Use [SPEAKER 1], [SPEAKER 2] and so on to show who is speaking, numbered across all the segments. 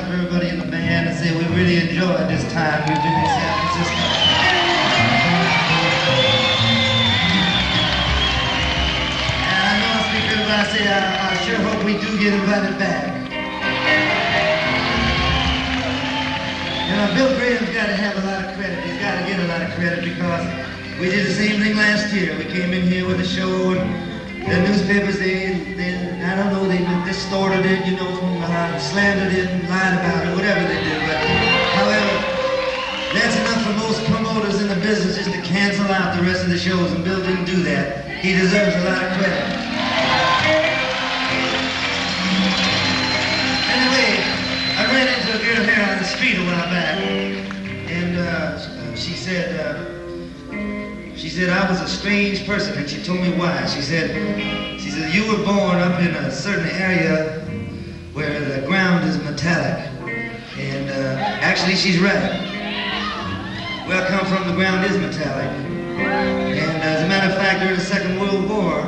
[SPEAKER 1] for everybody in the band and say we really enjoyed this time we've been in San Francisco. And I know I speak for everybody, I say I sure hope we do get invited back. You know, Bill Graham's got to have a lot of credit. He's got to get a lot of credit because we did the same thing last year. We came in here with a show and the newspapers, I don't know, they distorted it, you know, slandered it and lied about it, whatever they did. But, however, that's enough for most promoters in the business just to cancel out the rest of the shows, and Bill didn't do that. He deserves a lot of credit. Anyway, I ran into a girl here on the street a while back, and she said I was a strange person, and she told me why. She said you were born up in a certain area where the ground is metallic, and actually she's right. Where I come from, the ground is metallic, and as a matter of fact, during the Second World War,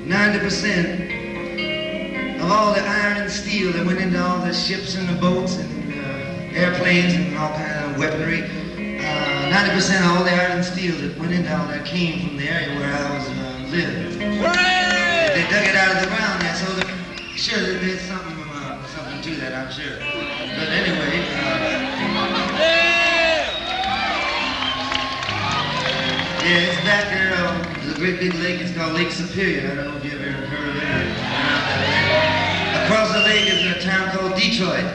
[SPEAKER 1] 90% of all the iron and steel that went into all the ships and the boats and airplanes and all kinds of weaponry, 90% of all the iron and steel that went into all that came from the area where I was living. They dug it out of the ground there, so sure there's something to that, I'm sure. But anyway, yeah, it's back there. There's a great big lake. It's called Lake Superior. I don't know if you ever heard of it. Across the lake is a town called Detroit.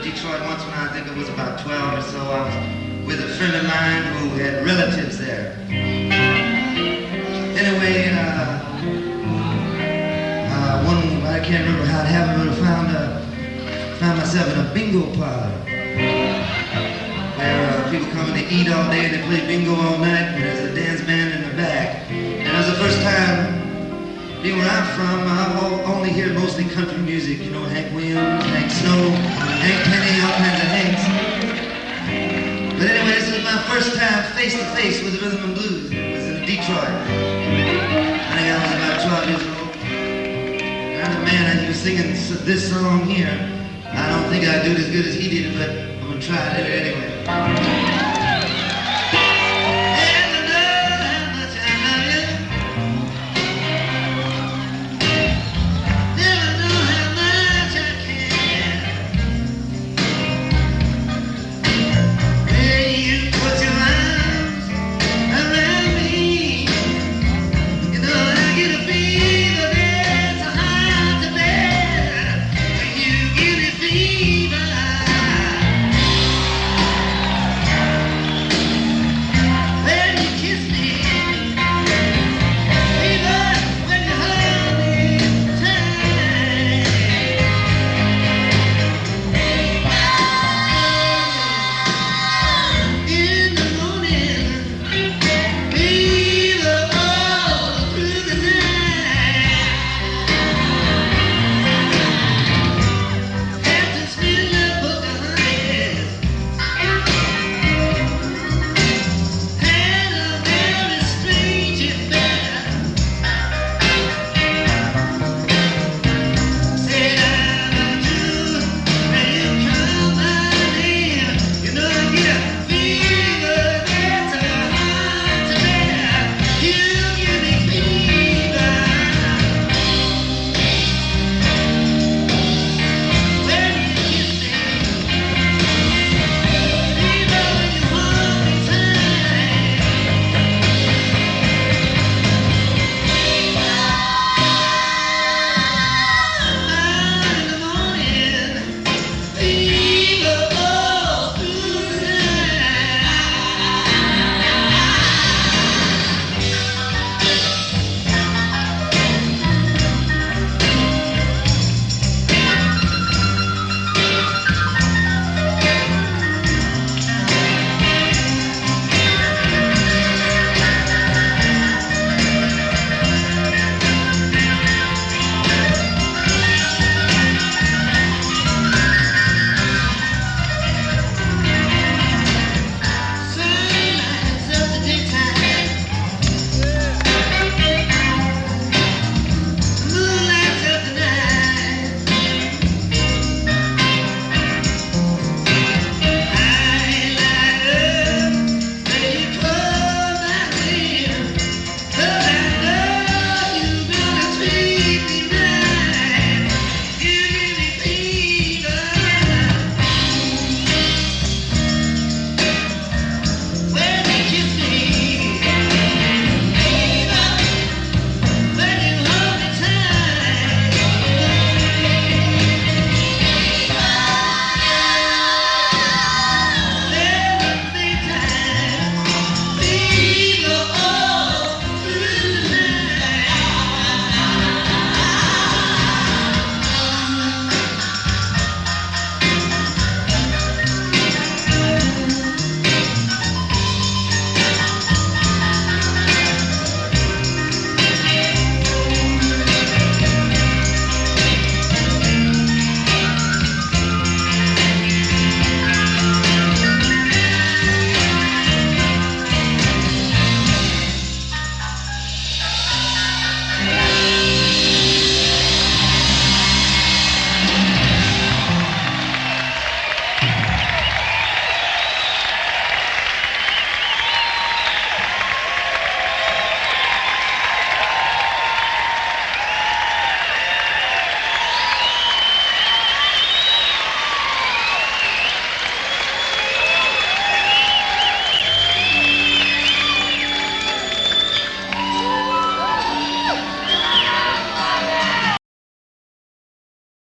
[SPEAKER 1] Detroit once when I think I was about 12 or so. I was with a friend of mine who had relatives there. Anyway, I can't remember how it happened, but I found myself in a bingo parlor where people come and they eat all day and they play bingo all night, and there's a dance band in the back. And it was the first time, being where I'm from, I only hear mostly country music, you know, Hank Williams, Hank Snow, Hank Penny, all kinds of Hanks. But anyway, this was my first time face to face with rhythm and blues. It was in Detroit. I think I was about 12 years old. And the man, as he was singing this song here, I don't think I do it as good as he did, but I'm gonna try it anyway.